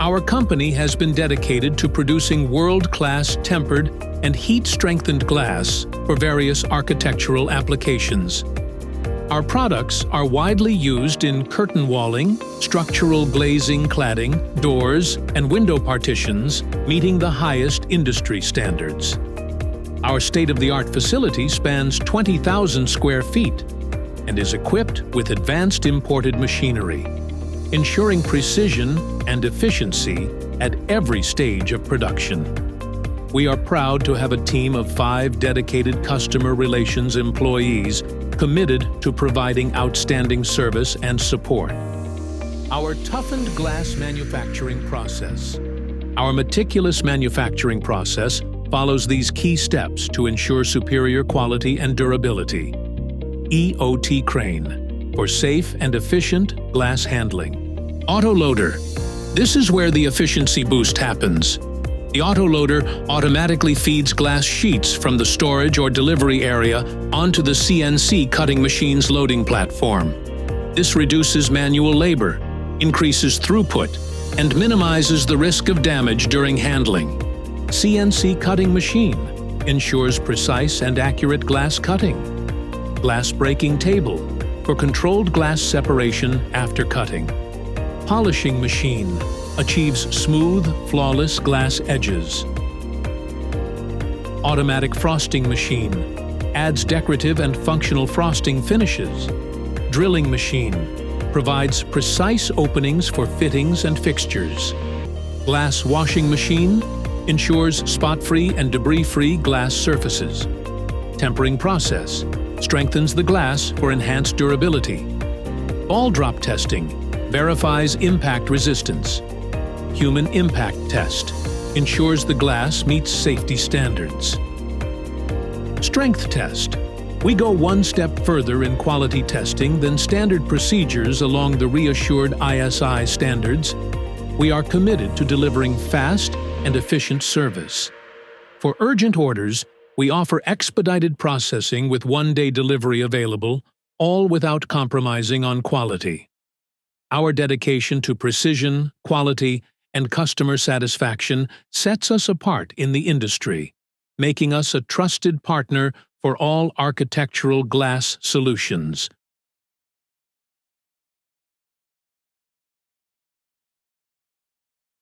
Our company has been dedicated to producing world-class tempered and heat-strengthened glass for various architectural applications. Our products are widely used in curtain walling, structural glazing cladding, doors, and window partitions, meeting the highest industry standards. Our state-of-the-art facility spans 20,000 square feet and is equipped with advanced imported machinery, ensuring precision and efficiency at every stage of production. We are proud to have a team of 5 dedicated customer relations employees committed to providing outstanding service and support. Our toughened glass manufacturing process. Our meticulous manufacturing process follows these key steps to ensure superior quality and durability. EOT crane for safe and efficient glass handling. Autoloader. This is where the efficiency boost happens. The autoloader automatically feeds glass sheets from the storage or delivery area onto the CNC cutting machine's loading platform. This reduces manual labor, increases throughput, and minimizes the risk of damage during handling. CNC cutting machine ensures precise and accurate glass cutting. Glass breaking table for controlled glass separation after cutting. Polishing machine achieves smooth, flawless glass edges. Automatic frosting machine adds decorative and functional frosting finishes. Drilling machine provides precise openings for fittings and fixtures. Glass washing machine ensures spot-free and debris-free glass surfaces. Tempering process strengthens the glass for enhanced durability. Ball drop testing verifies impact resistance. Human impact test ensures the glass meets safety standards. Strength test. We go one step further in quality testing than standard procedures along the reassured ISI standards. We are committed to delivering fast and efficient service. For urgent orders, we offer expedited processing with one-day delivery available, all without compromising on quality. Our dedication to precision, quality, and customer satisfaction sets us apart in the industry, making us a trusted partner for all architectural glass solutions.